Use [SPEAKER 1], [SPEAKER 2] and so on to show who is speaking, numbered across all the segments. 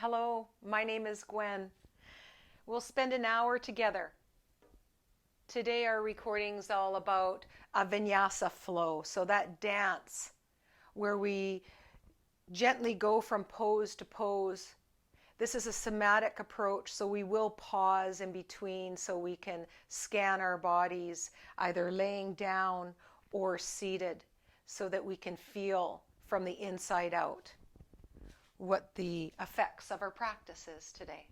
[SPEAKER 1] Hello, my name is Gwen. We'll spend an hour together. Today our recording's all about a vinyasa flow, so that dance where we gently go from pose to pose. This is a somatic approach, so we will pause in between so we can scan our bodies, either laying down or seated, so that we can feel from the inside out what the effects of our practice is today.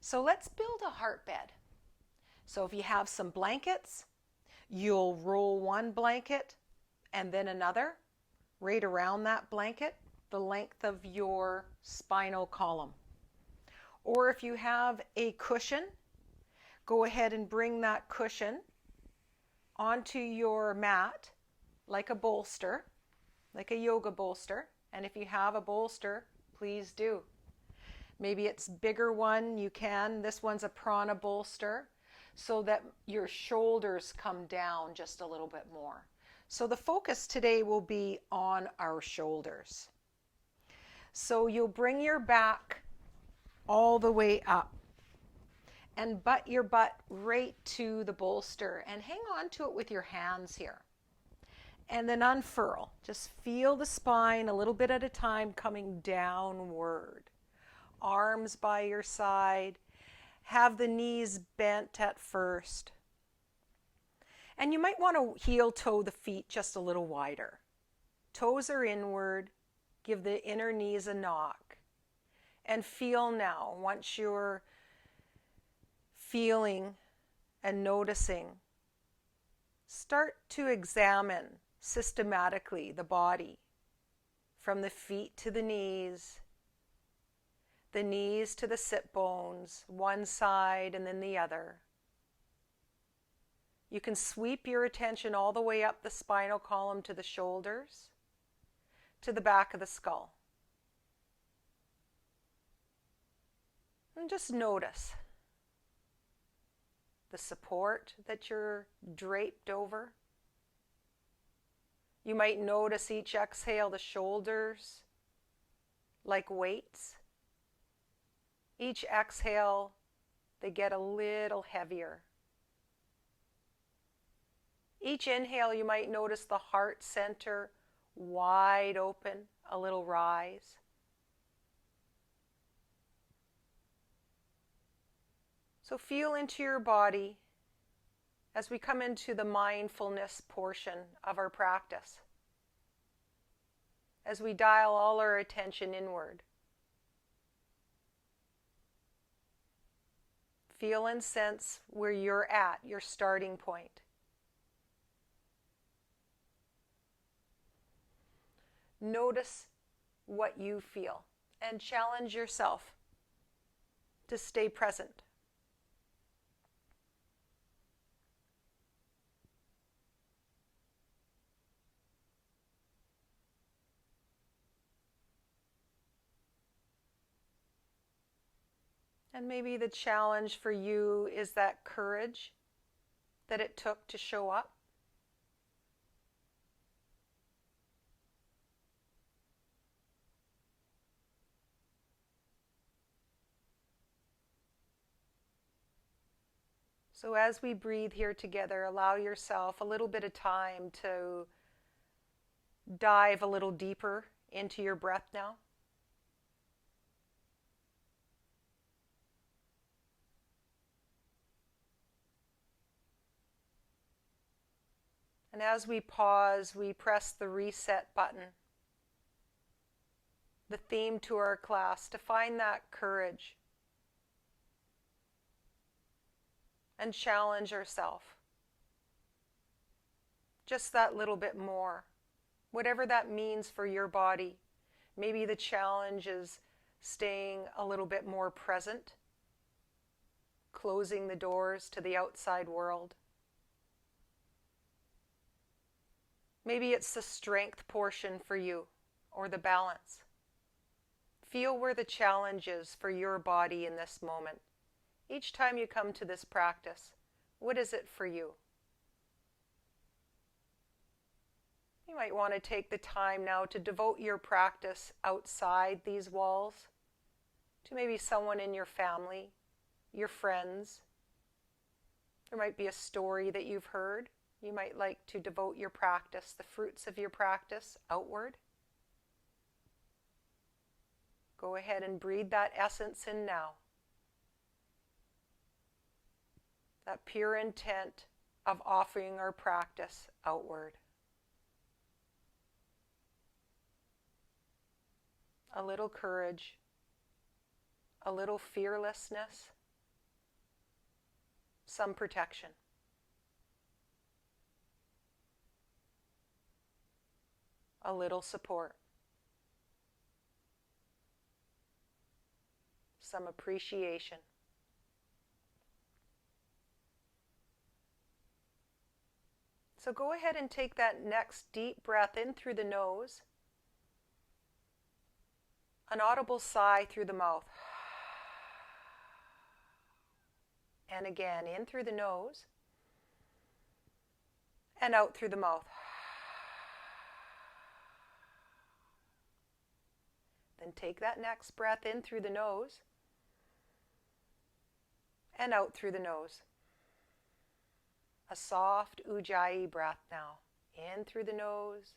[SPEAKER 1] So let's build a heart bed. So if you have some blankets, you'll roll one blanket and then another right around that blanket, the length of your spinal column. Or if you have a cushion, go ahead and bring that cushion onto your mat like a bolster, like a yoga bolster. And if you have a bolster, please do. Maybe it's bigger one, you can. This one's a prana bolster, so that your shoulders come down just a little bit more. So the focus today will be on our shoulders. So you'll bring your back all the way up and butt your butt right to the bolster and hang on to it with your hands here. And then unfurl. Just feel the spine a little bit at a time coming downward. Arms by your side. Have the knees bent at first. And you might want to heel toe the feet just a little wider. Toes are inward. Give the inner knees a knock. And feel now, once you're feeling and noticing, start to examine systematically the body from the feet to the knees to the sit bones, one side and then the other. You can sweep your attention all the way up the spinal column to the shoulders, to the back of the skull. And just notice the support that you're draped over. You might notice each exhale, the shoulders like weights. Each exhale, they get a little heavier. Each inhale, you might notice the heart center wide open, a little rise. So feel into your body as we come into the mindfulness portion of our practice, as we dial all our attention inward. Feel and sense where you're at, your starting point. Notice what you feel and challenge yourself to stay present. And maybe the challenge for you is that courage that it took to show up. So as we breathe here together, allow yourself a little bit of time to dive a little deeper into your breath now. And as we pause, we press the reset button, the theme to our class, to find that courage and challenge ourselves. Just that little bit more, whatever that means for your body. Maybe the challenge is staying a little bit more present, closing the doors to the outside world. Maybe it's the strength portion for you, or the balance. Feel where the challenge is for your body in this moment. Each time you come to this practice, what is it for you? You might want to take the time now to devote your practice outside these walls, to maybe someone in your family, your friends. There might be a story that you've heard. You might like to devote your practice, the fruits of your practice, outward. Go ahead and breathe that essence in now. That pure intent of offering our practice outward. A little courage, a little fearlessness, some protection. A little support, some appreciation. So go ahead and take that next deep breath in through the nose. An audible sigh through the mouth. And again, in through the nose and out through the mouth. Then take that next breath in through the nose and out through the nose. A soft ujjayi breath now. In through the nose,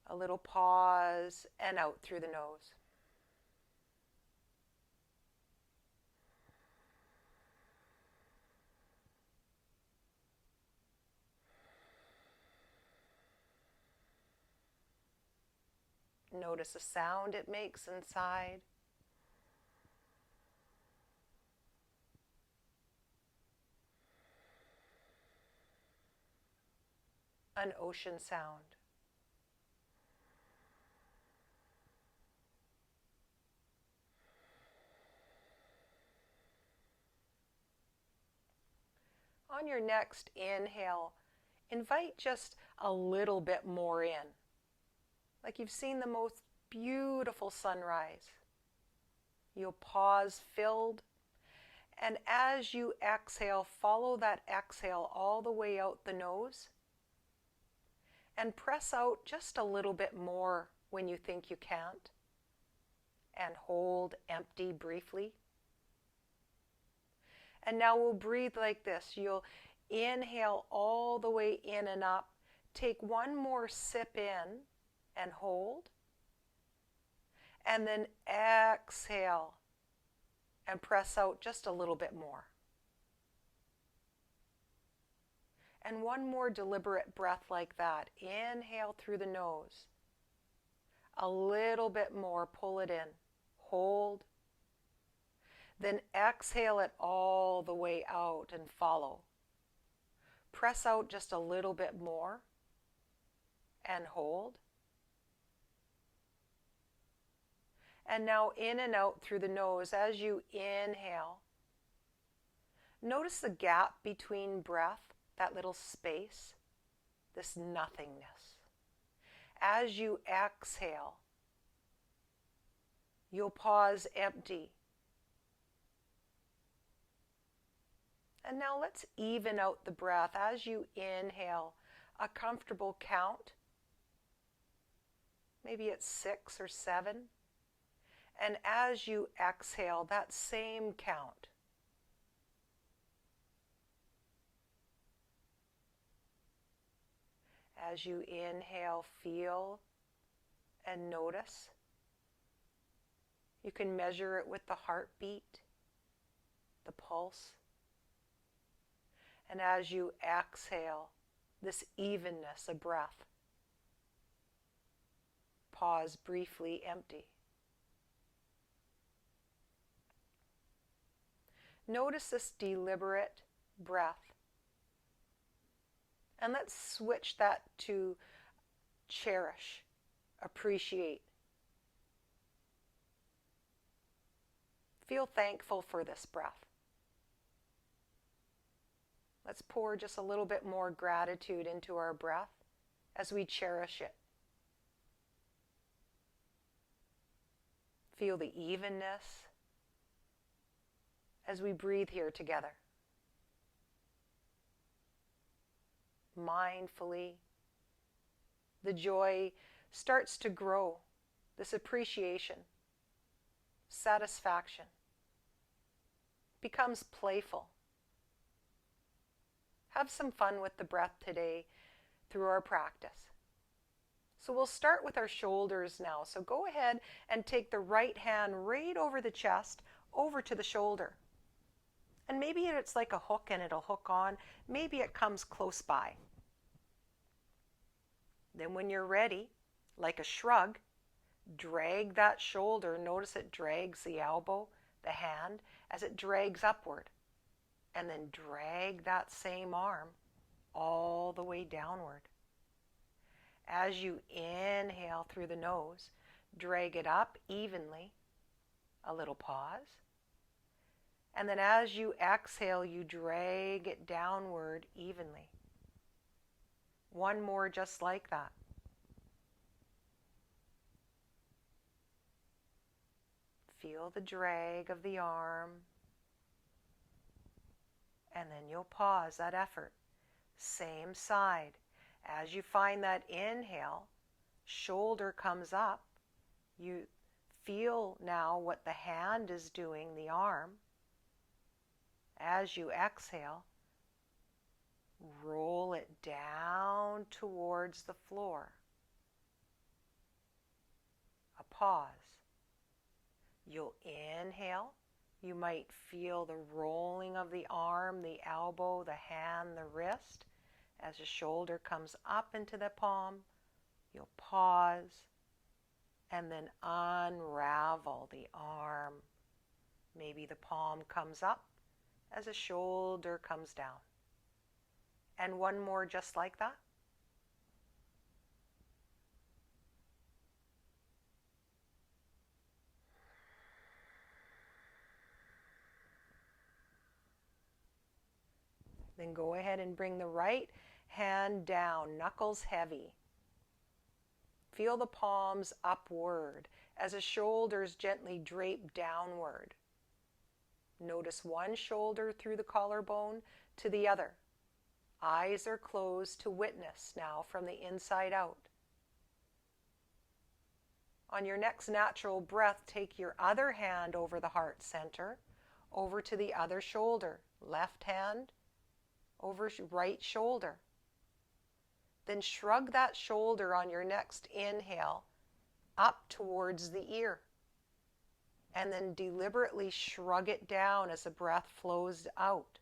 [SPEAKER 1] a little pause, and out through the nose. Notice the sound it makes inside. An ocean sound. On your next inhale, invite just a little bit more in, like you've seen the most beautiful sunrise. You'll pause filled, and as you exhale, follow that exhale all the way out the nose, and press out just a little bit more when you think you can't, and hold empty briefly. And now we'll breathe like this. You'll inhale all the way in and up. Take one more sip in and hold. And then exhale and press out just a little bit more. And one more deliberate breath like that. Inhale through the nose. A little bit more, pull it in. Hold. Then exhale it all the way out and follow. Press out just a little bit more and hold. And now in and out through the nose as you inhale. Notice the gap between breath, that little space, this nothingness. As you exhale, you'll pause empty. And now let's even out the breath. As you inhale, a comfortable count. Maybe it's 6 or 7. And as you exhale, that same count. As you inhale, feel and notice. You can measure it with the heartbeat, the pulse. And as you exhale, this evenness of breath. Pause briefly, empty. Notice this deliberate breath. And let's switch that to cherish, appreciate. Feel thankful for this breath. Let's pour just a little bit more gratitude into our breath as we cherish it. Feel the evenness as we breathe here together. Mindfully, the joy starts to grow, this appreciation. satisfaction, becomes playful. Have some fun with the breath today through our practice. So we'll start with our shoulders now. So go ahead and take the right hand right over the chest, over to the shoulder. And maybe it's like a hook and it'll hook on. Maybe it comes close by. Then when you're ready, like a shrug, drag that shoulder. Notice it drags the elbow, the hand, as it drags upward. And then drag that same arm all the way downward. As you inhale through the nose, drag it up evenly. A little pause. And then as you exhale, you drag it downward evenly. One more just like that. Feel the drag of the arm. And then you'll pause that effort. Same side. As you find that inhale, shoulder comes up. You feel now what the hand is doing, the arm. As you exhale, roll it down towards the floor. A pause. You'll inhale. You might feel the rolling of the arm, the elbow, the hand, the wrist. As the shoulder comes up into the palm, you'll pause and then unravel the arm. Maybe the palm comes up as the shoulder comes down. And one more just like that. Then go ahead and bring the right hand down, knuckles heavy. Feel the palms upward as the shoulders gently drape downward. Notice one shoulder through the collarbone to the other. Eyes are closed to witness now from the inside out. On your next natural breath, take your other hand over the heart center, over to the other shoulder. Left hand over right shoulder. Then shrug that shoulder on your next inhale up towards the ear. And then deliberately shrug it down as the breath flows out.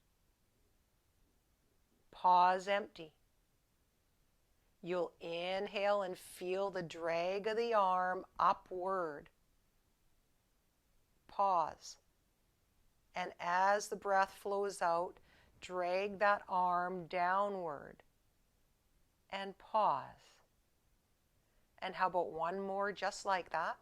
[SPEAKER 1] Pause empty. You'll inhale and feel the drag of the arm upward. Pause. And as the breath flows out, drag that arm downward. And pause. And how about one more just like that?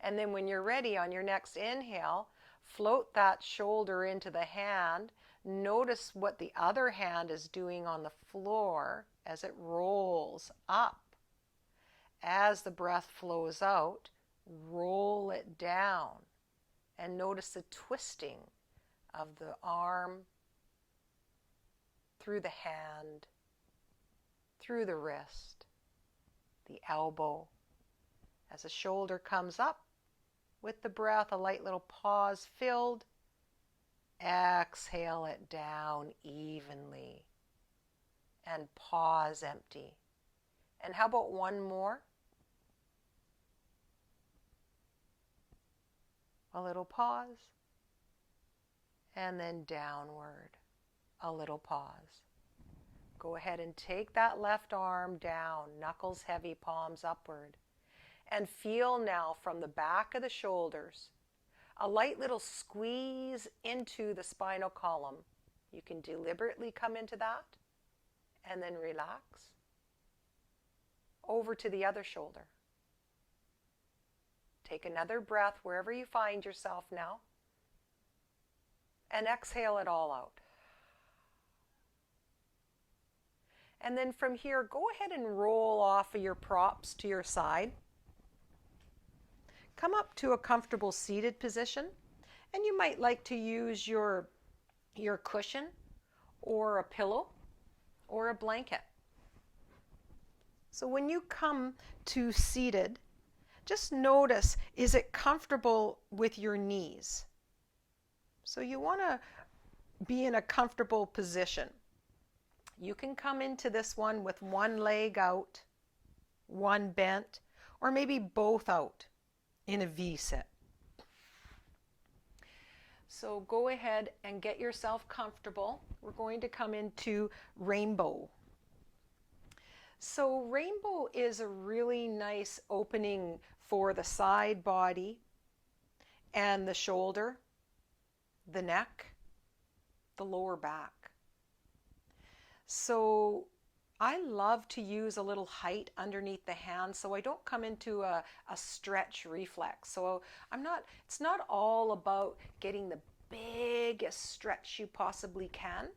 [SPEAKER 1] And then when you're ready on your next inhale, float that shoulder into the hand. Notice what the other hand is doing on the floor as it rolls up. As the breath flows out, roll it down. And notice the twisting of the arm through the hand, through the wrist, the elbow. As the shoulder comes up, with the breath, a light little pause filled. Exhale it down evenly. And pause empty. And how about one more? A little pause. And then downward. A little pause. Go ahead and take that left arm down, knuckles heavy, palms upward. And feel now from the back of the shoulders, a light little squeeze into the spinal column. You can deliberately come into that and then relax. Over to the other shoulder. Take another breath wherever you find yourself now. And exhale it all out. And then from here, go ahead and roll off of your props to your side. Come up to a comfortable seated position, and you might like to use your cushion or a pillow or a blanket. So when you come to seated, just notice, is it comfortable with your knees? So you want to be in a comfortable position. You can come into this one with one leg out, one bent, or maybe both out in a V-sit. So go ahead and get yourself comfortable. We're going to come into rainbow. So rainbow is a really nice opening for the side body and the shoulder, the neck, the lower back. So I love to use a little height underneath the hand so I don't come into a stretch reflex. So it's not all about getting the biggest stretch you possibly can.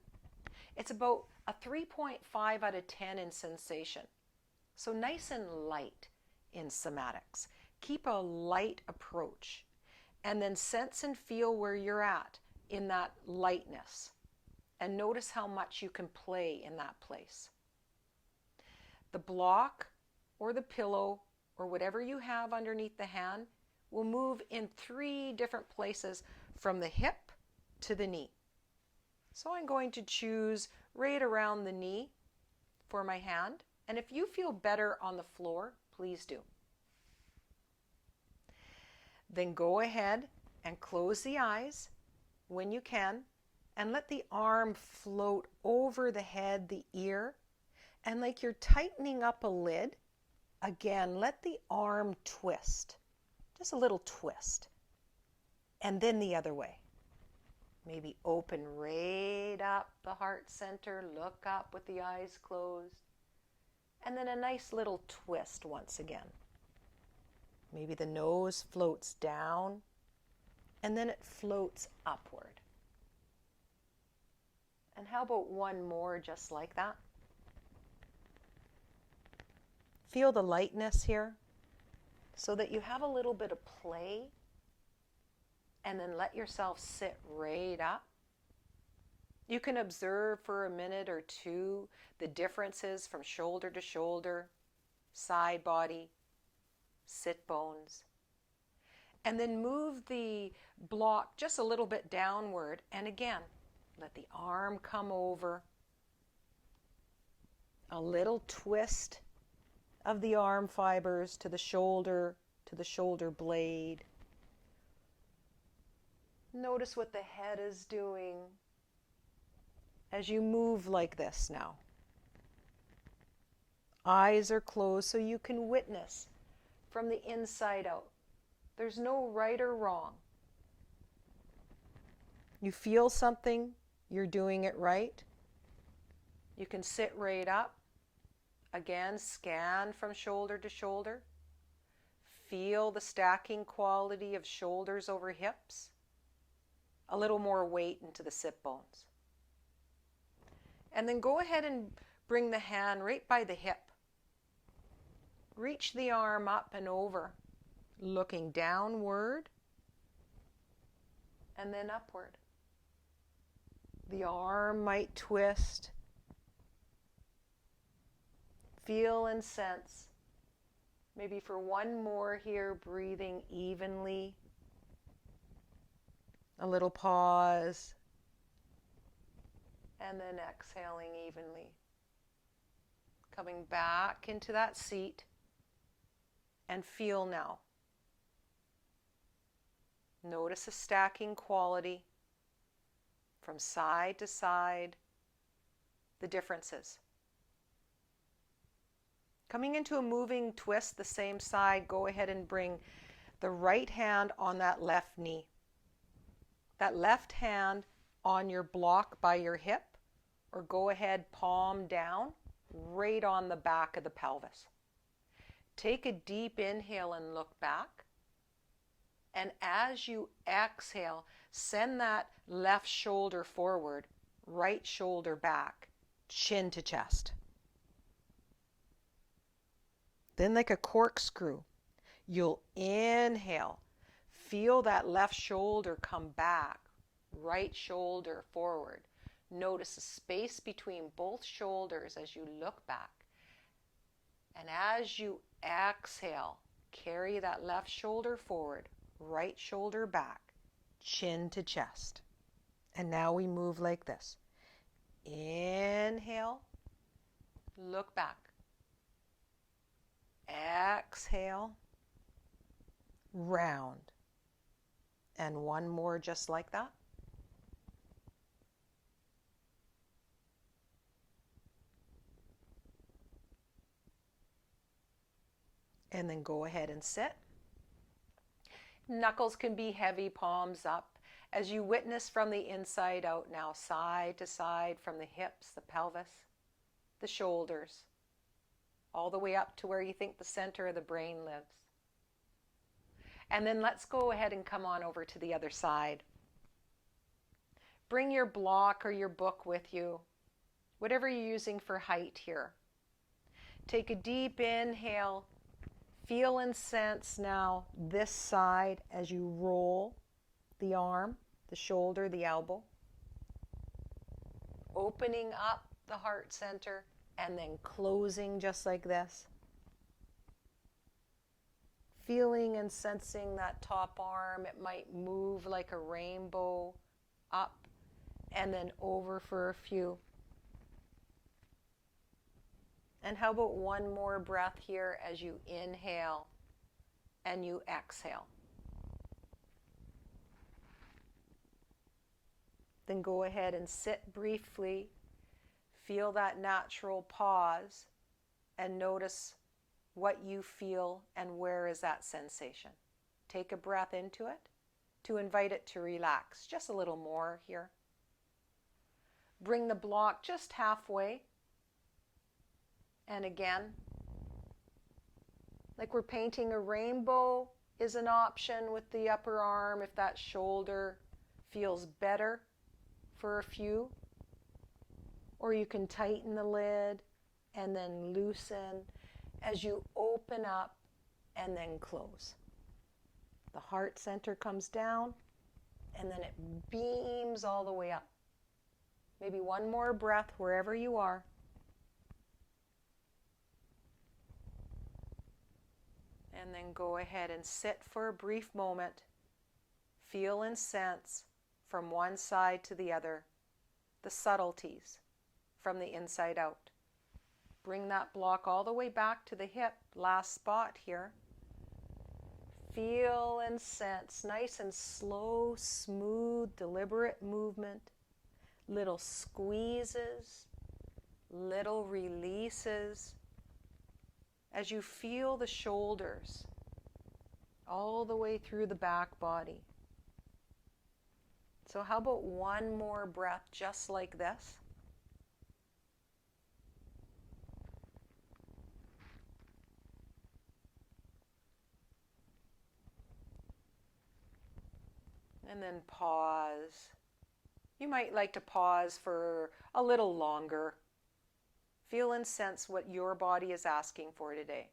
[SPEAKER 1] It's about a 3.5 out of 10 in sensation. So nice and light in somatics. Keep a light approach and then sense and feel where you're at in that lightness. And notice how much you can play in that place. The block or the pillow or whatever you have underneath the hand will move in 3 different places from the hip to the knee. So I'm going to choose right around the knee for my hand. And if you feel better on the floor, please do. Then go ahead and close the eyes when you can and let the arm float over the head, the ear, and like you're tightening up a lid, again, let the arm twist, just a little twist, and then the other way. Maybe open right up the heart center, look up with the eyes closed, and then a nice little twist once again. Maybe the nose floats down, and then it floats upward. And how about one more just like that? Feel the lightness here so that you have a little bit of play, and then let yourself sit right up. You can observe for a minute or two the differences from shoulder to shoulder, side body, sit bones. And then move the block just a little bit downward, and again, let the arm come over. A little twist of the arm fibers to the shoulder blade. Notice what the head is doing as you move like this now. Eyes are closed so you can witness from the inside out. There's no right or wrong. You feel something, you're doing it right. You can sit right up. Again, scan from shoulder to shoulder. Feel the stacking quality of shoulders over hips. A little more weight into the sit bones. And then go ahead and bring the hand right by the hip. Reach the arm up and over, looking downward and then upward. The arm might twist. Feel and sense. Maybe for one more here, breathing evenly. A little pause. And then exhaling evenly. Coming back into that seat. And feel now. Notice the stacking quality from side to side, the differences. Coming into a moving twist, the same side, go ahead and bring the right hand on that left knee. That left hand on your block by your hip, or go ahead palm down, right on the back of the pelvis. Take a deep inhale and look back. And as you exhale, send that left shoulder forward, right shoulder back, chin to chest. Then like a corkscrew, you'll inhale. Feel that left shoulder come back, right shoulder forward. Notice the space between both shoulders as you look back. And as you exhale, carry that left shoulder forward, right shoulder back, chin to chest. And now we move like this. Inhale, look back. Exhale, round. And one more just like that. And then go ahead and sit. Knuckles can be heavy, palms up. As you witness from the inside out now, side to side, from the hips, the pelvis, the shoulders, all the way up to where you think the center of the brain lives. And then let's go ahead and come on over to the other side. Bring your block or your book with you, whatever you're using for height here. Take a deep inhale. Feel and sense now this side as you roll the arm, the shoulder, the elbow. Opening up the heart center and then closing just like this. Feeling and sensing that top arm. It might move like a rainbow up and then over for a few. And how about one more breath here as you inhale and you exhale. Then go ahead and sit briefly. Feel that natural pause and notice what you feel and where is that sensation. Take a breath into it to invite it to relax. Just a little more here. Bring the block just halfway. And again, like we're painting a rainbow is an option with the upper arm if that shoulder feels better for a few. Or you can tighten the lid and then loosen as you open up and then close. The heart center comes down and then it beams all the way up. Maybe one more breath wherever you are. And then go ahead and sit for a brief moment. Feel and sense from one side to the other the subtleties from the inside out. Bring that block all the way back to the hip, last spot here. Feel and sense, nice and slow, smooth, deliberate movement. Little squeezes, little releases. As you feel the shoulders all the way through the back body. So how about one more breath just like this? And then pause. You might like to pause for a little longer. Feel and sense what your body is asking for today.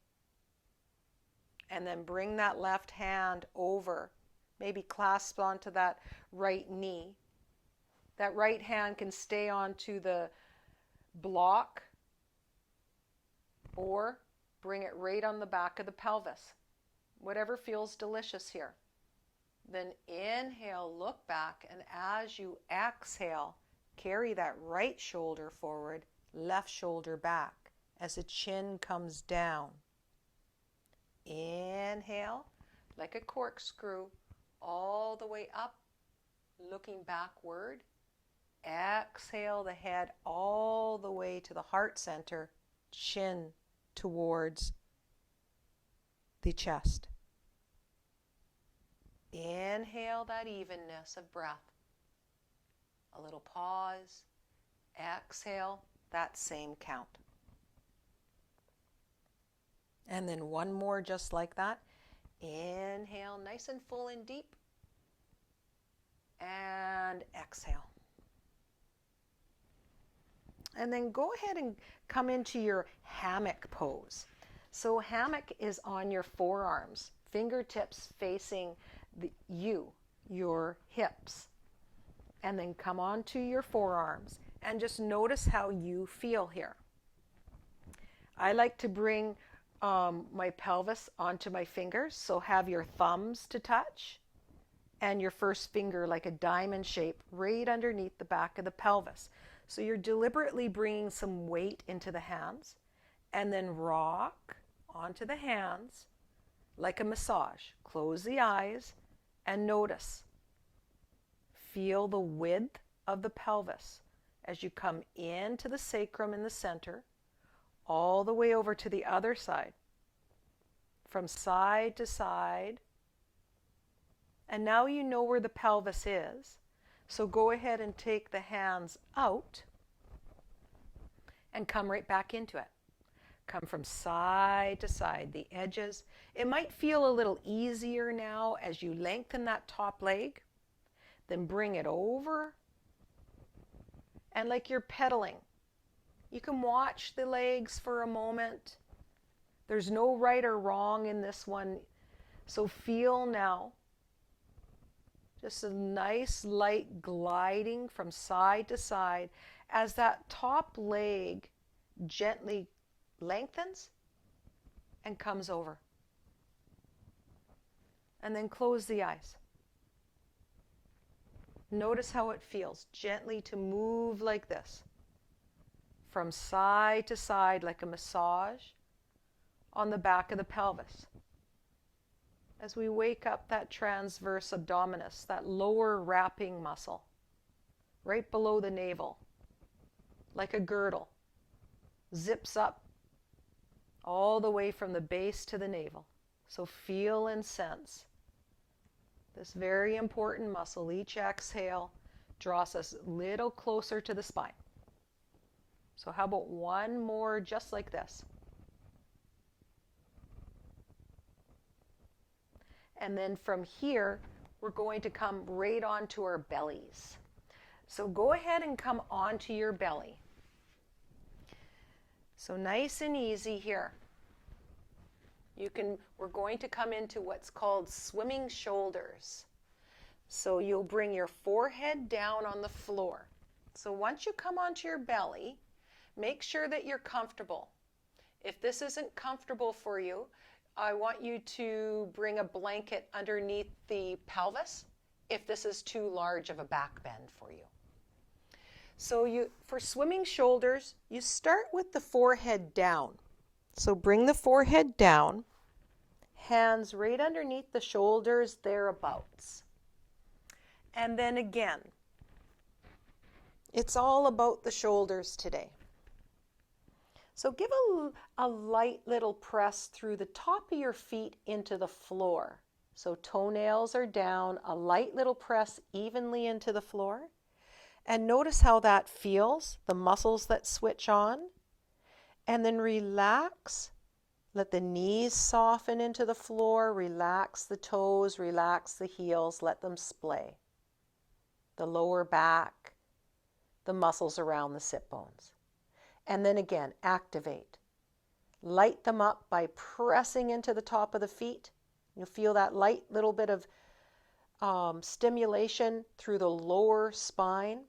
[SPEAKER 1] And then bring that left hand over. Maybe clasp onto that right knee. That right hand can stay onto the block or bring it right on the back of the pelvis. Whatever feels delicious here. Then inhale, look back, and as you exhale, carry that right shoulder forward, left shoulder back as the chin comes down. Inhale, like a corkscrew, all the way up, looking backward. Exhale the head all the way to the heart center, chin towards the chest. Inhale that evenness of breath. A little pause. Exhale that same count. And then one more just like that. Inhale nice and full and deep. And exhale. And then go ahead and come into your hammock pose. So hammock is on your forearms, fingertips facing your hips. And then come onto your forearms and just notice how you feel here. I like to bring my pelvis onto my fingers, so have your thumbs to touch and your first finger like a diamond shape right underneath the back of the pelvis. So you're deliberately bringing some weight into the hands, and then rock onto the hands like a massage. Close the eyes and notice. Feel the width of the pelvis as you come into the sacrum in the center, all the way over to the other side, from side to side. And now you know where the pelvis is. So go ahead and take the hands out and come right back into it. Come from side to side, the edges. It might feel a little easier now as you lengthen that top leg. Then bring it over. And like you're pedaling, you can watch the legs for a moment. There's no right or wrong in this one. So feel now just a nice light gliding from side to side as that top leg gently lengthens and comes over. And then close the eyes. Notice how it feels gently to move like this, from side to side like a massage on the back of the pelvis. As we wake up that transverse abdominis, that lower wrapping muscle, right below the navel, like a girdle, zips up all the way from the base to the navel. So feel and sense this very important muscle. Each exhale draws us a little closer to the spine. So how about one more just like this? And then from here, we're going to come right onto our bellies. So go ahead and come onto your belly. So nice and easy here. We're going to come into what's called swimming shoulders. So you'll bring your forehead down on the floor. So once you come onto your belly, make sure that you're comfortable. If this isn't comfortable for you, I want you to bring a blanket underneath the pelvis if this is too large of a back bend for you. So for swimming shoulders, you start with the forehead down. So bring the forehead down, hands right underneath the shoulders thereabouts. And then again, it's all about the shoulders today. So give a light little press through the top of your feet into the floor. So toenails are down, a light little press evenly into the floor. And notice how that feels, the muscles that switch on. And then relax. Let the knees soften into the floor. Relax the toes, relax the heels, let them splay. The lower back, the muscles around the sit bones. And then again, activate. Light them up by pressing into the top of the feet. You'll feel that light little bit of stimulation through the lower spine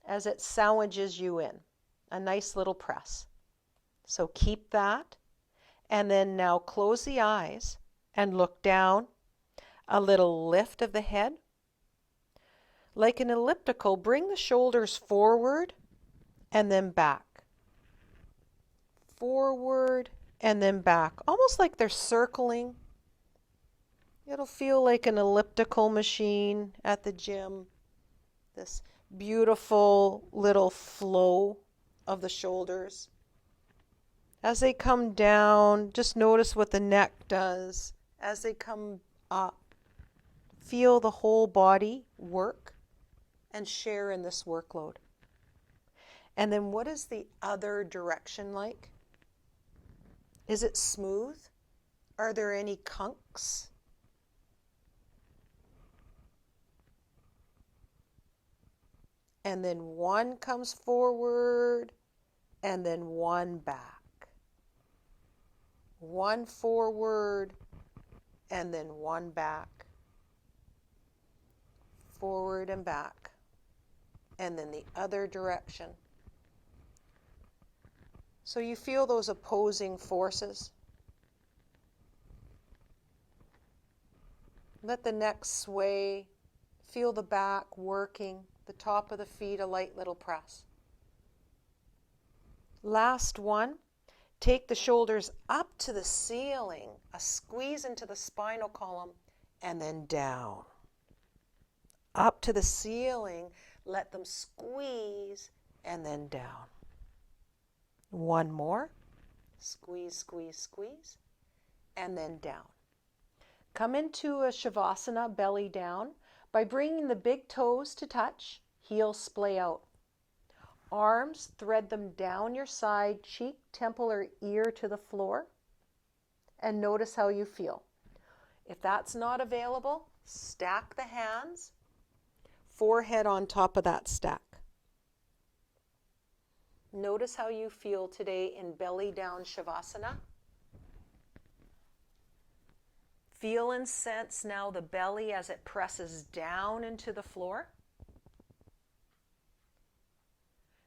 [SPEAKER 1] as it sandwiches you in. A nice little press. So keep that. And then now close the eyes and look down. A little lift of the head. Like an elliptical, bring the shoulders forward and then back. Forward and then back. Almost like they're circling. It'll feel like an elliptical machine at the gym. This beautiful little flow of the shoulders. As they come down, just notice what the neck does. As they come up, feel the whole body work and share in this workload. And then what is the other direction like? Is it smooth? Are there any kunks? And then one comes forward and then one back. One forward and then one back. Forward and back. and then the other direction. So you feel those opposing forces. Let the neck sway. Feel the back working, the top of the feet, a light little press. Last one. Take the shoulders up to the ceiling, a squeeze into the spinal column, and then down. Up to the ceiling, let them squeeze, and then down. One more. Squeeze, squeeze, squeeze, and then down. Come into a Shavasana, belly down, by bringing the big toes to touch, heels splay out. Arms, thread them down your side, cheek, temple, or ear to the floor, and notice how you feel. If that's not available, stack the hands, forehead on top of that stack. Notice how you feel today in belly down Shavasana. Feel and sense now the belly as it presses down into the floor.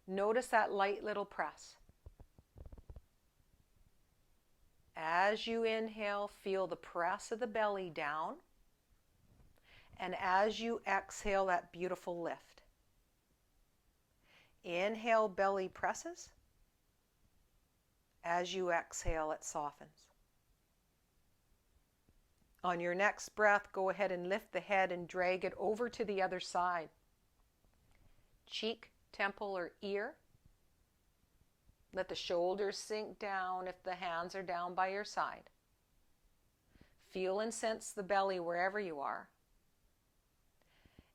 [SPEAKER 1] Notice that light little press. As you inhale, feel the press of the belly down. And as you exhale, that beautiful lift. Inhale, belly presses. As you exhale, it softens. On your next breath, go ahead and lift the head and drag it over to the other side. Cheek, temple, or ear. Let the shoulders sink down if the hands are down by your side. Feel and sense the belly wherever you are.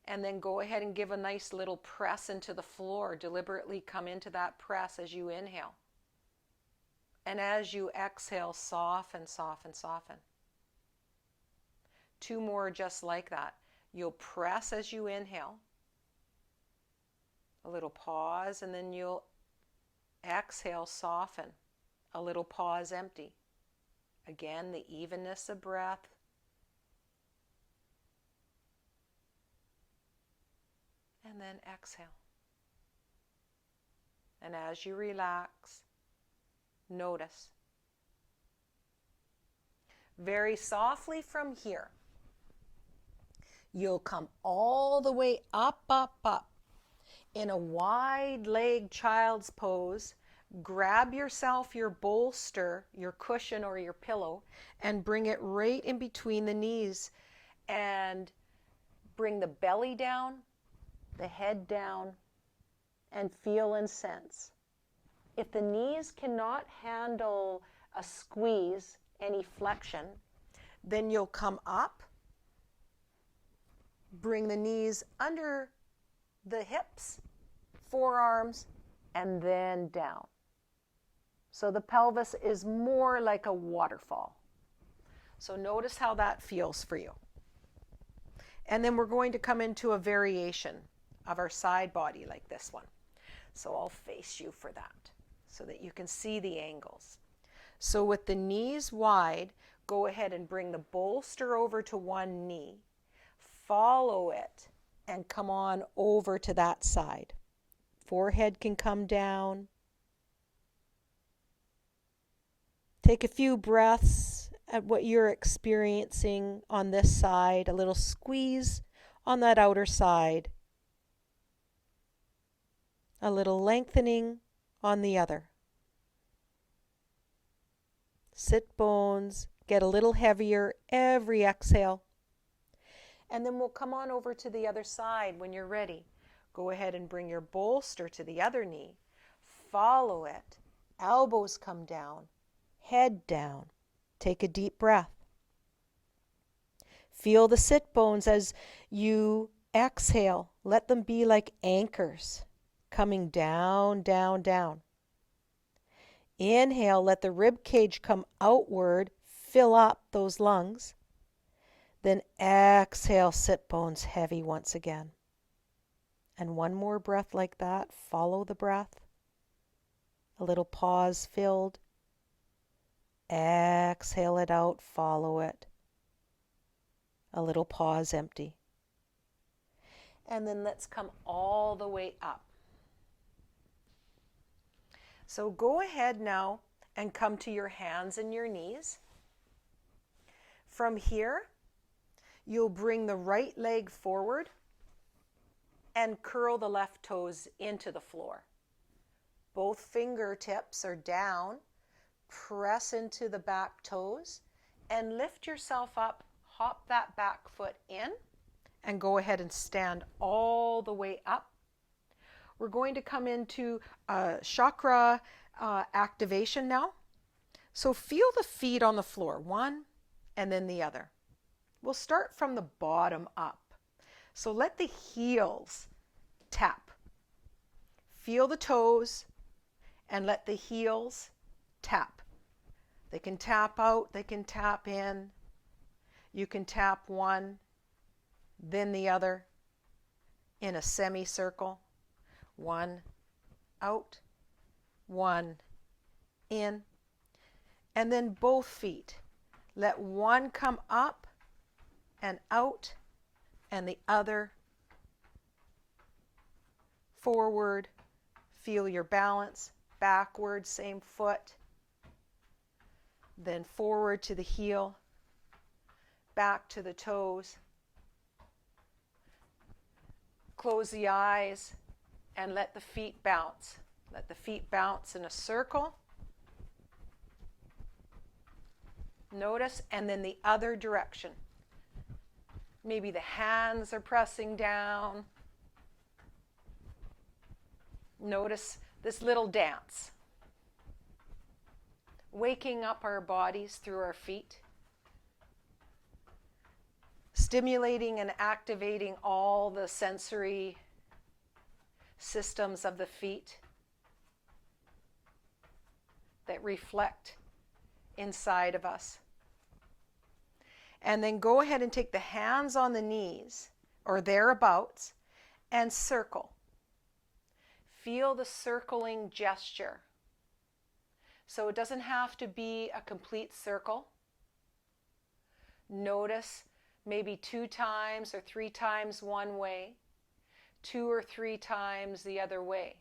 [SPEAKER 1] And then go ahead and give a nice little press into the floor. Deliberately come into that press as you inhale. And as you exhale, soften, soften, soften. Two more just like that. You'll press as you inhale. A little pause, and then you'll exhale, soften. A little pause, empty. Again, the evenness of breath. And then exhale. And as you relax, notice. Very softly from here, you'll come all the way up, up, up. In a wide-legged child's pose, grab yourself your bolster, your cushion or your pillow, and bring it right in between the knees. And bring the belly down, the head down, and feel and sense. If the knees cannot handle a squeeze, any flexion, then you'll come up, bring the knees under the hips, forearms, and then down. So the pelvis is more like a waterfall. So notice how that feels for you. And then we're going to come into a variation of our side body like this one. So I'll face you for that so that you can see the angles. So with the knees wide, go ahead and bring the bolster over to one knee. Follow it and come on over to that side. Forehead can come down. Take a few breaths at what you're experiencing on this side. A little squeeze on that outer side. A little lengthening on the other. Sit bones get a little heavier every exhale. And then we'll come on over to the other side when you're ready. Go ahead and bring your bolster to the other knee. Follow it. Elbows come down. Head down. Take a deep breath. Feel the sit bones as you exhale. Let them be like anchors, coming down, down, down. Inhale, let the rib cage come outward, fill up those lungs. Then exhale, sit bones heavy once again. And one more breath like that. Follow the breath. A little pause filled. Exhale it out, follow it. A little pause empty. And then let's come all the way up. So go ahead now and come to your hands and your knees. From here, you'll bring the right leg forward and curl the left toes into the floor. Both fingertips are down. Press into the back toes and lift yourself up. Hop that back foot in and go ahead and stand all the way up. We're going to come into chakra activation now. So feel the feet on the floor, one and then the other. We'll start from the bottom up. So let the heels tap. Feel the toes and let the heels tap. They can tap out, they can tap in. You can tap one, then the other in a semicircle. One out, one in. And then both feet. Let one come up and out and the other forward. Feel your balance. Backward, same foot. Then forward to the heel. Back to the toes. Close the eyes and let the feet bounce. Let the feet bounce in a circle. Notice, and then the other direction. Maybe the hands are pressing down. Notice this little dance. Waking up our bodies through our feet. Stimulating and activating all the sensory systems of the feet that reflect inside of us. And then go ahead and take the hands on the knees or thereabouts and circle. Feel the circling gesture. So it doesn't have to be a complete circle. Notice maybe 2 times or 3 times one way, 2 or 3 times the other way.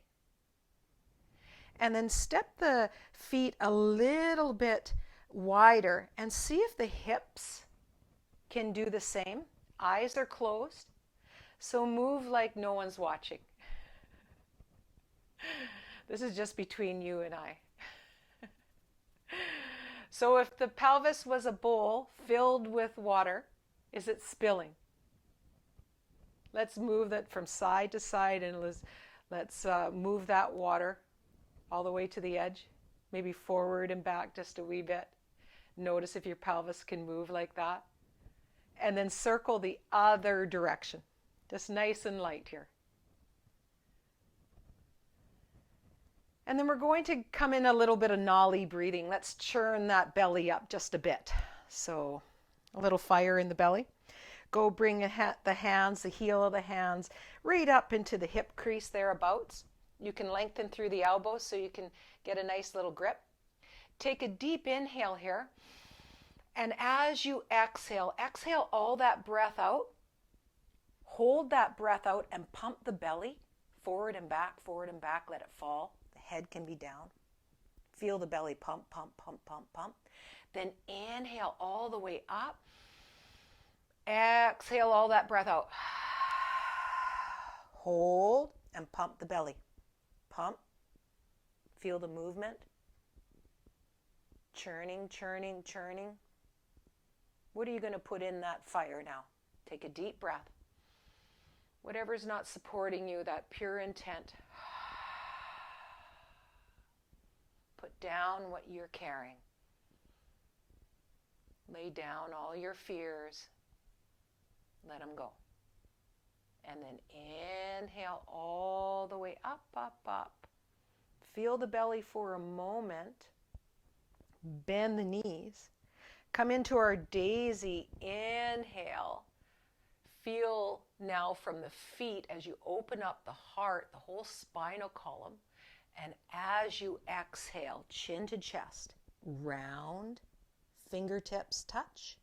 [SPEAKER 1] And then step the feet a little bit wider and see if the hips can do the same. Eyes are closed, so move like no one's watching. This is just between you and I. So if the pelvis was a bowl filled with water, is it spilling? Let's move that from side to side and let's move that water all the way to the edge, maybe forward and back just a wee bit. Notice if your pelvis can move like that. And then circle the other direction, just nice and light here. And then we're going to come in a little bit of nollie breathing. Let's churn that belly up just a bit. So a little fire in the belly. Go bring the hands, the heel of the hands, right up into the hip crease thereabouts. You can lengthen through the elbows so you can get a nice little grip. Take a deep inhale here. And as you exhale, exhale all that breath out. Hold that breath out and pump the belly forward and back, let it fall. The head can be down. Feel the belly pump, pump, pump, pump, pump. Then inhale all the way up. Exhale all that breath out. Hold and pump the belly. Pump. Feel the movement. Churning, churning, churning. What are you going to put in that fire now? Take a deep breath. Whatever's not supporting you, that pure intent. Put down what you're carrying. Lay down all your fears. Let them go. And then inhale all the way up, up, up. Feel the belly for a moment. Bend the knees. Come into our daisy. Inhale. Feel now from the feet as you open up the heart, the whole spinal column. And as you exhale, chin to chest, round, fingertips touch.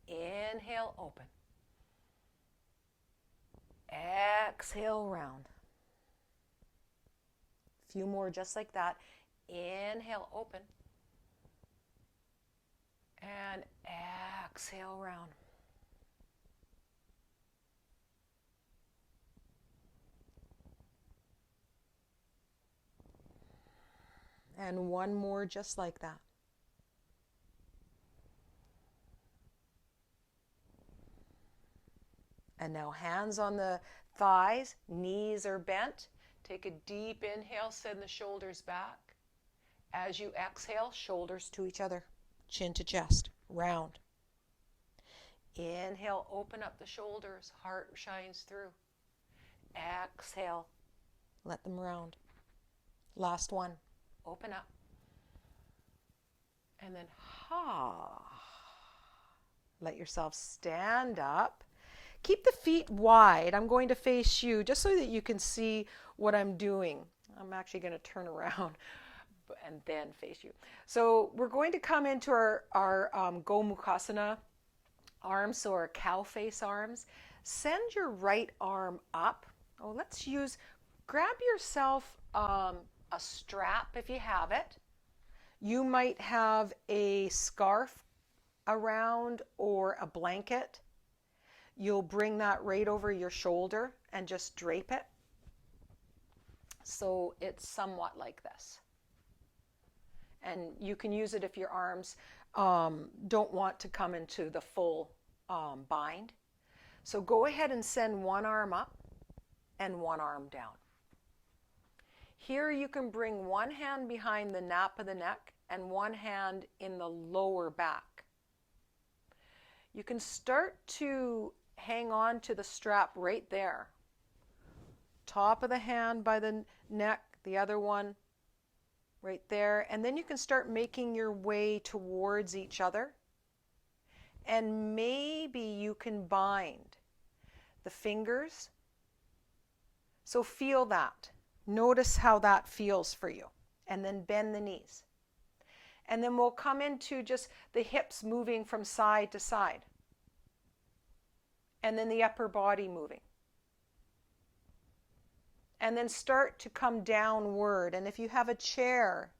[SPEAKER 1] Inhale, open. exhale, round. A few more just like that. Inhale, open. And exhale, round. And one more just like that. And now hands on the thighs, knees are bent. Take a deep inhale, send the shoulders back. As you exhale, shoulders to each other, chin to chest, round. Inhale, open up the shoulders, heart shines through. Exhale, let them round. Last one, open up. And then, let yourself stand up. Keep the feet wide. I'm going to face you just so that you can see what I'm doing. I'm actually going to turn around and then face you. So we're going to come into our Gomukhasana arms, so our cow face arms. Send your right arm up. Oh, grab yourself a strap if you have it. You might have a scarf around or a blanket. You'll bring that right over your shoulder and just drape it. So it's somewhat like this. And you can use it if your arms don't want to come into the full bind. So go ahead and send one arm up and one arm down. Here you can bring one hand behind the nape of the neck and one hand in the lower back. You can start to hang on to the strap right there. Top of the hand by the neck, the other one right there. And then you can start making your way towards each other. And maybe you can bind the fingers. So feel that. Notice how that feels for you. And then bend the knees. And then we'll come into just the hips moving from side to side. And then the upper body moving. And then start to come downward. And if you have a chair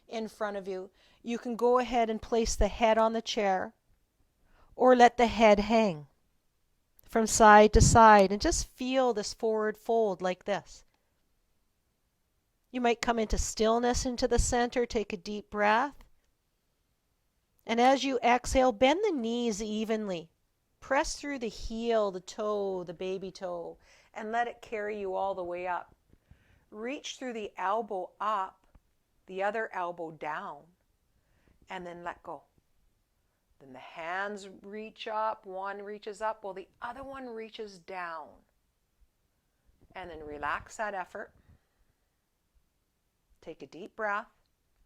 [SPEAKER 1] in front of you, you can go ahead and place the head on the chair or let the head hang from side to side and just feel this forward fold like this. You might come into stillness into the center, take a deep breath. And as you exhale, bend the knees evenly. Press through the heel, the toe, the baby toe, and let it carry you all the way up. Reach through the elbow up, the other elbow down, and then let go. Then the hands reach up, one reaches up while the other one reaches down. And then relax that effort. Take a deep breath,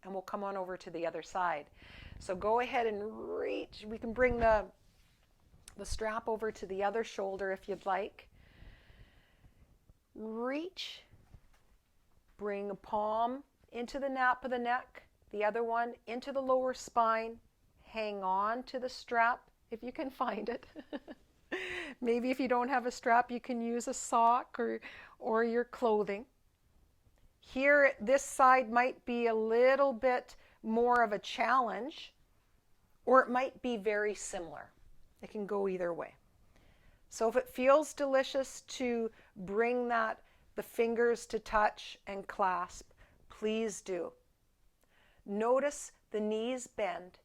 [SPEAKER 1] and we'll come on over to the other side. So go ahead and reach. We can bring the strap over to the other shoulder if you'd like. Reach. Bring a palm into the nape of the neck, the other one into the lower spine. Hang on to the strap if you can find it. Maybe if you don't have a strap, you can use a sock or your clothing. Here, this side might be a little bit more of a challenge, or it might be very similar. It can go either way. So if it feels delicious to bring the fingers to touch and clasp, please do. Notice the knees bend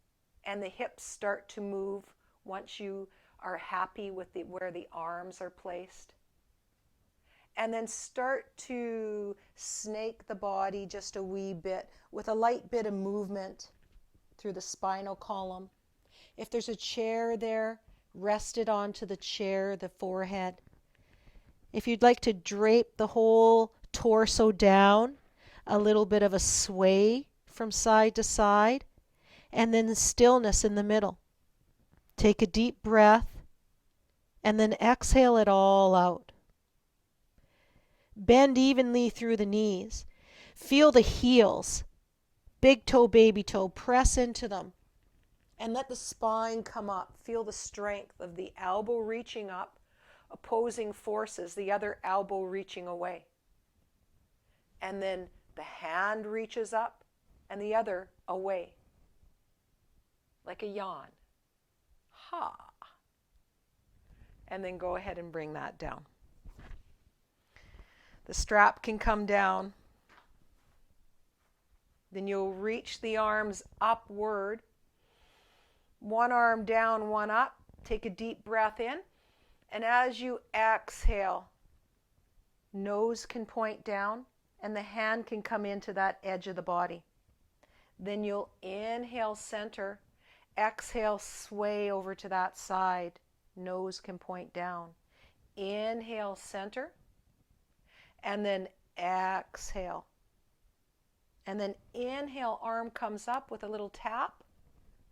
[SPEAKER 1] and the hips start to move once you are happy with where the arms are placed. And then start to snake the body just a wee bit with a light bit of movement through the spinal column. If there's a chair there, rest it onto the chair, the forehead. If you'd like to drape the whole torso down, a little bit of a sway from side to side, and then stillness in the middle. Take a deep breath, and then exhale it all out. Bend evenly through the knees. Feel the heels, big toe, baby toe, press into them. And let the spine come up. Feel the strength of the elbow reaching up, opposing forces, the other elbow reaching away. And then the hand reaches up and the other away. Like a yawn. Ha. And then go ahead and bring that down. The strap can come down. Then you'll reach the arms upward. One arm down, one up. Take a deep breath in. And as you exhale, nose can point down and the hand can come into that edge of the body. Then you'll inhale, center. Exhale, sway over to that side. Nose can point down. Inhale, center. And then exhale. And then inhale, arm comes up with a little tap.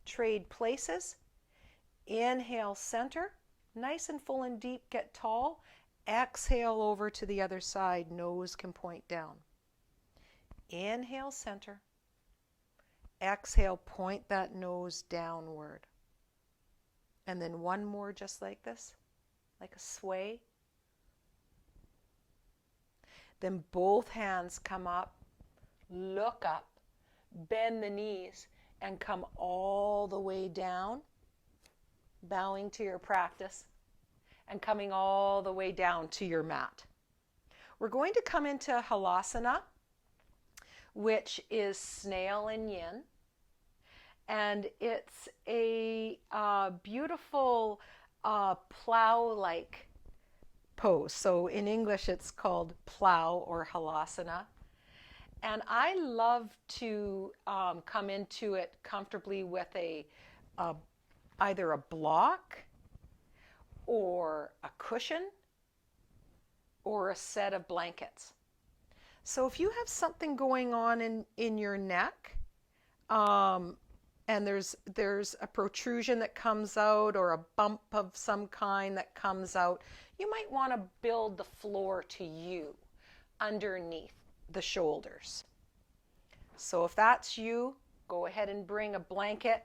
[SPEAKER 1] Trade places. Inhale, center. Nice and full and deep, get tall. Exhale over to the other side. Nose can point down. Inhale, center. Exhale, point that nose downward. And then one more just like this, like a sway. Then both hands come up, look up, bend the knees, and come all the way down, bowing to your practice, and coming all the way down to your mat. We're going to come into Halasana, which is snail and yin. And it's a beautiful plow-like pose. So in English it's called plow or Halasana. And I love to come into it comfortably with either a block or a cushion or a set of blankets. So if you have something going on in your neck, and there's a protrusion that comes out or a bump of some kind that comes out, you might want to build the floor to you underneath the shoulders. So if that's you, go ahead and bring a blanket.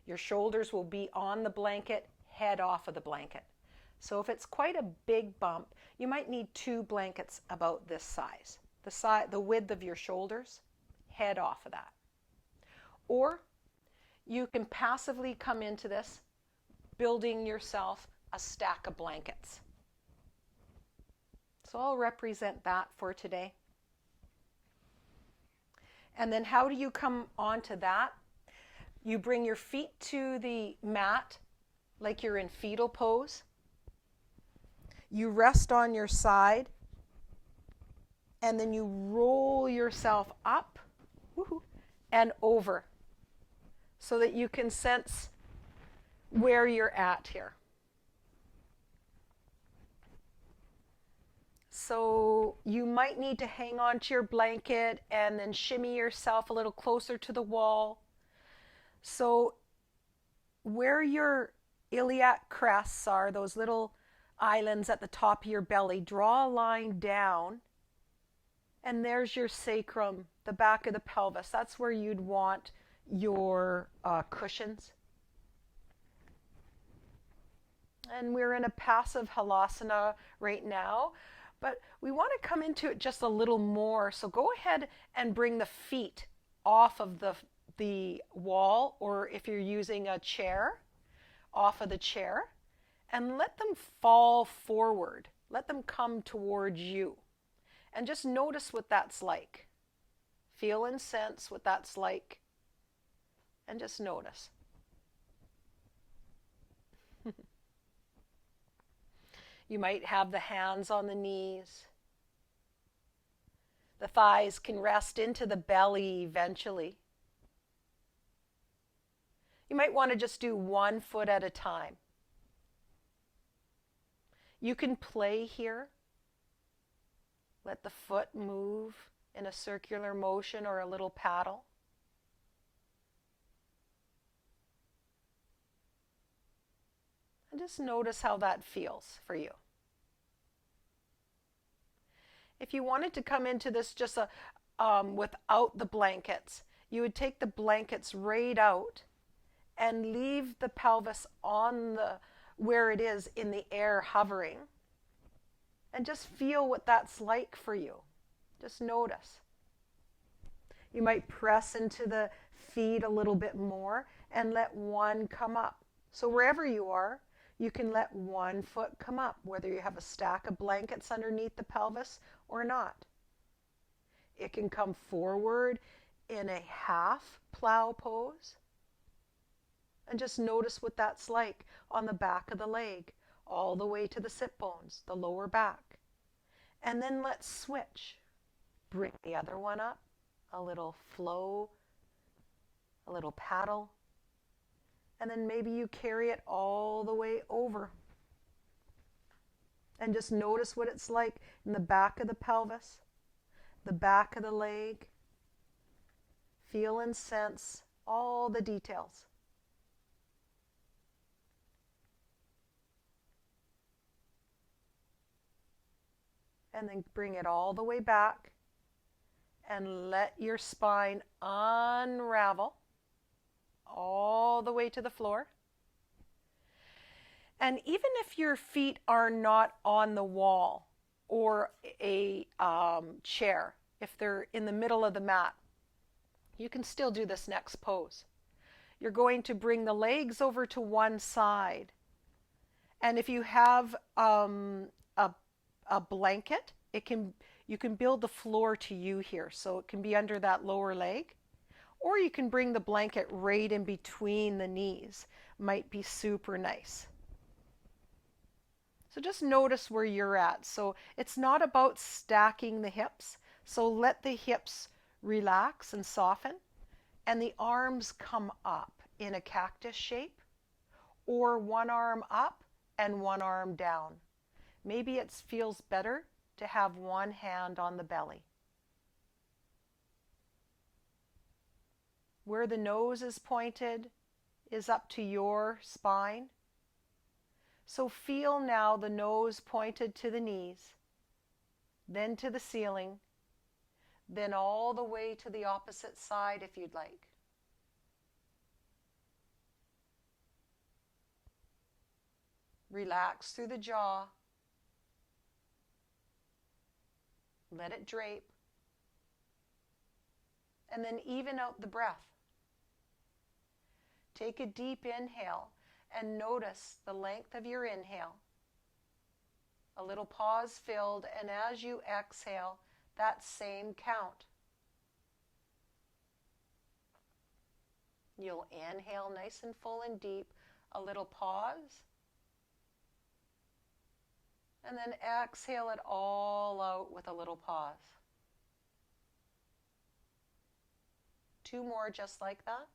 [SPEAKER 1] Your shoulders will be on the blanket, head off of the blanket. So if it's quite a big bump, you might need 2 blankets about this size. The width of your shoulders, head off of that. Or you can passively come into this, building yourself a stack of blankets. So I'll represent that for today. And then how do you come onto that? You bring your feet to the mat like you're in fetal pose. You rest on your side, and then you roll yourself up and over so that you can sense where you're at here. So you might need to hang on to your blanket and then shimmy yourself a little closer to the wall. So where your iliac crests are, those little islands at the top of your belly, draw a line down, and there's your sacrum, the back of the pelvis. That's where you'd want your cushions. And we're in a passive halasana right now, but we want to come into it just a little more. So go ahead and bring the feet off of the wall, or if you're using a chair, off of the chair, and let them fall forward. Let them come towards you. And just notice what that's like. Feel and sense what that's like. And just notice. You might have the hands on the knees. The thighs can rest into the belly eventually. You might want to just do 1 foot at a time. You can play here. Let the foot move in a circular motion or a little paddle. And just notice how that feels for you. If you wanted to come into this just without the blankets, you would take the blankets right out and leave the pelvis on the where it is in the air hovering. And just feel what that's like for you. Just notice. You might press into the feet a little bit more and let one come up. So wherever you are, you can let one foot come up, whether you have a stack of blankets underneath the pelvis or not. It can come forward in a half plow pose. And just notice what that's like on the back of the leg, all the way to the sit bones, the lower back. And then let's switch. Bring the other one up, a little flow, a little paddle. And then maybe you carry it all the way over. And just notice what it's like in the back of the pelvis, the back of the leg. Feel and sense all the details. And then bring it all the way back and let your spine unravel all the way to the floor. And even if your feet are not on the wall or a chair, if they're in the middle of the mat, you can still do this next pose. You're going to bring the legs over to one side. And if you have a blanket, you can build the floor to you here. So it can be under that lower leg. Or you can bring the blanket right in between the knees. Might be super nice. So just notice where you're at. So it's not about stacking the hips. So let the hips relax and soften. And the arms come up in a cactus shape. Or one arm up and one arm down. Maybe it feels better to have one hand on the belly. Where the nose is pointed is up to your spine. So feel now the nose pointed to the knees, then to the ceiling, then all the way to the opposite side if you'd like. Relax through the jaw. Let it drape. And then even out the breath. Take a deep inhale and notice the length of your inhale. A little pause filled, and as you exhale, that same count. You'll inhale nice and full and deep, a little pause, and then exhale it all out with a little pause. 2 more just like that.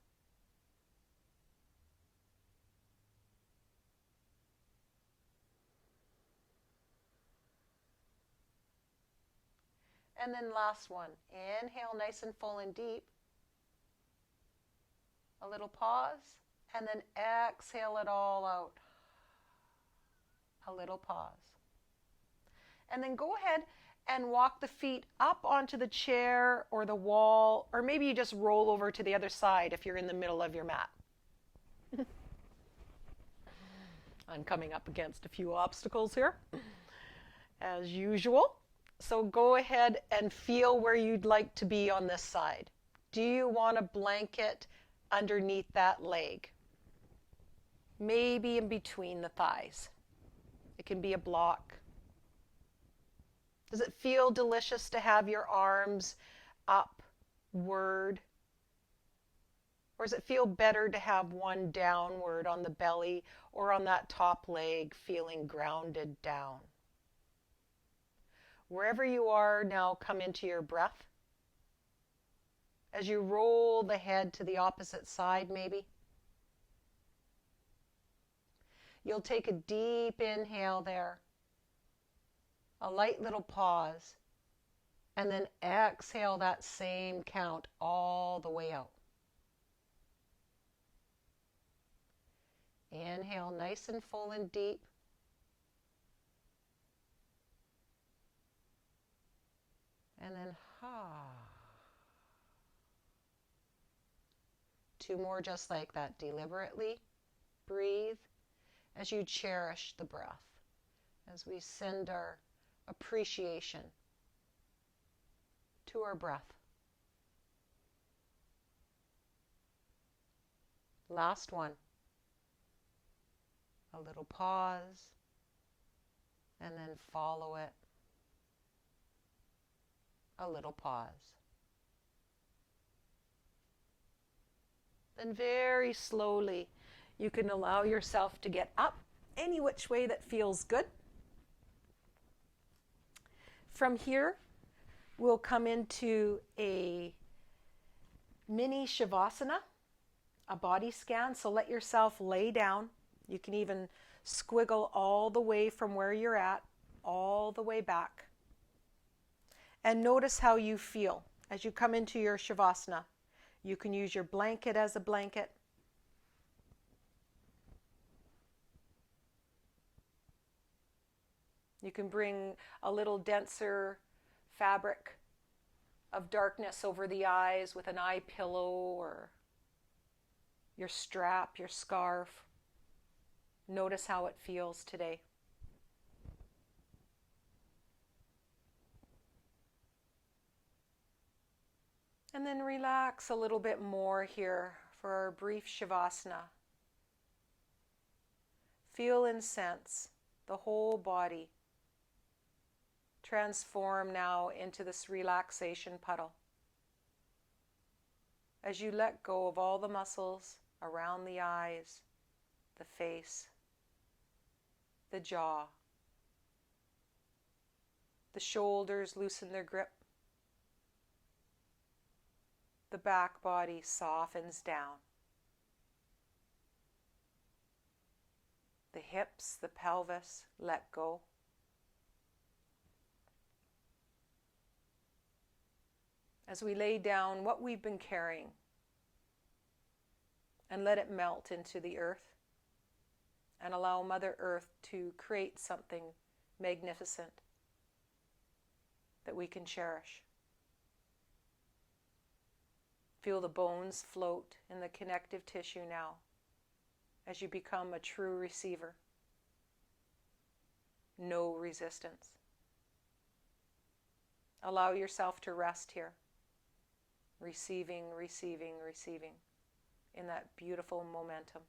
[SPEAKER 1] And then last one. Inhale nice and full and deep. A little pause. And then exhale it all out. A little pause. And then go ahead and walk the feet up onto the chair or the wall, or maybe you just roll over to the other side if you're in the middle of your mat. I'm coming up against a few obstacles here, as usual. So go ahead and feel where you'd like to be on this side. Do you want a blanket underneath that leg? Maybe in between the thighs. It can be a block. Does it feel delicious to have your arms upward? Or does it feel better to have one downward on the belly or on that top leg, feeling grounded down? Wherever you are now, come into your breath. As you roll the head to the opposite side, maybe. You'll take a deep inhale there. A light little pause. And then exhale that same count all the way out. Inhale nice and full and deep. And then, 2 more just like that. Deliberately breathe as you cherish the breath, as we send our appreciation to our breath. Last one. A little pause, and then follow it. A little pause. Then very slowly, you can allow yourself to get up any which way that feels good. From here, we'll come into a mini Shavasana, a body scan. So let yourself lay down. You can even squiggle all the way from where you're at, all the way back. And notice how you feel as you come into your Shavasana. You can use your blanket as a blanket. You can bring a little denser fabric of darkness over the eyes with an eye pillow or your strap, your scarf. Notice how it feels today. And then relax a little bit more here for our brief Shavasana. Feel and sense the whole body transform now into this relaxation puddle. As you let go of all the muscles around the eyes, the face, the jaw, the shoulders loosen their grip, the back body softens down, the hips, the pelvis let go. As we lay down what we've been carrying and let it melt into the earth and allow Mother Earth to create something magnificent that we can cherish. Feel the bones float in the connective tissue now as you become a true receiver. No resistance. Allow yourself to rest here. Receiving, receiving, receiving in that beautiful momentum.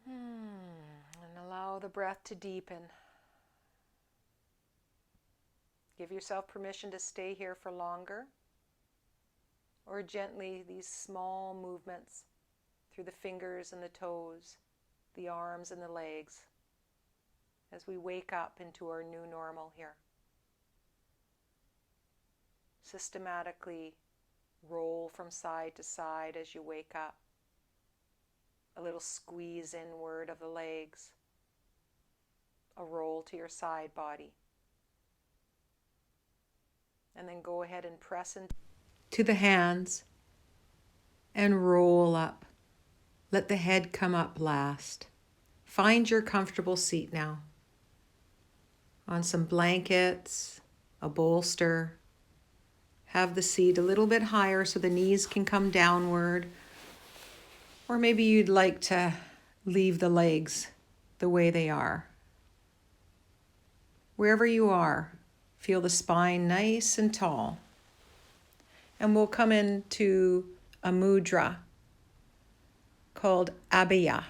[SPEAKER 1] And allow the breath to deepen. Give yourself permission to stay here for longer, or gently these small movements through the fingers and the toes, the arms and the legs, as we wake up into our new normal here. Systematically roll from side to side as you wake up. A little squeeze inward of the legs, a roll to your side body. And then go ahead and press into the hands and roll up. Let the head come up last. Find your comfortable seat now. On some blankets, a bolster. Have the seat a little bit higher so the knees can come downward. Or maybe you'd like to leave the legs the way they are. Wherever you are, feel the spine nice and tall. And we'll come into a mudra called Abhya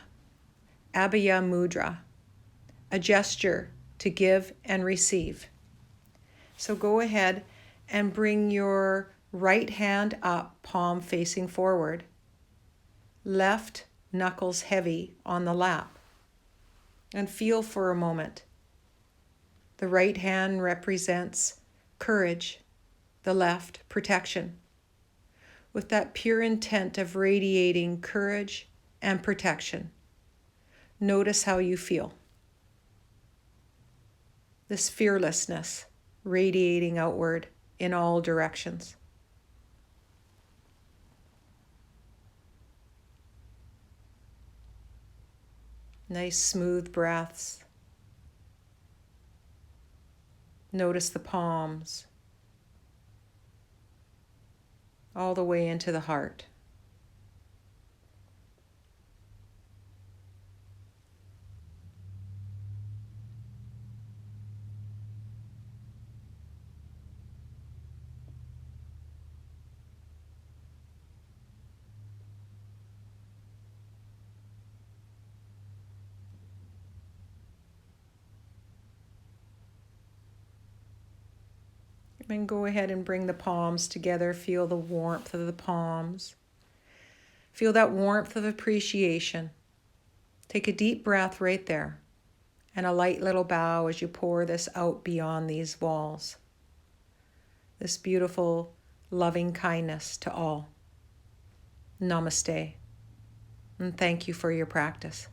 [SPEAKER 1] Mudra, a gesture to give and receive. So go ahead and bring your Right hand up, palm facing forward. Left knuckles heavy on the lap. And feel for a moment. The right hand represents courage, the left protection. With that pure intent of radiating courage and protection, notice how you feel. This fearlessness radiating outward in all directions. Nice smooth breaths. Notice the palms all the way into the heart. And go ahead and bring the palms together. Feel the warmth of the palms. Feel that warmth of appreciation. Take a deep breath right there and a light little bow as you pour this out beyond these walls. This beautiful, loving kindness to all. Namaste. And thank you for your practice.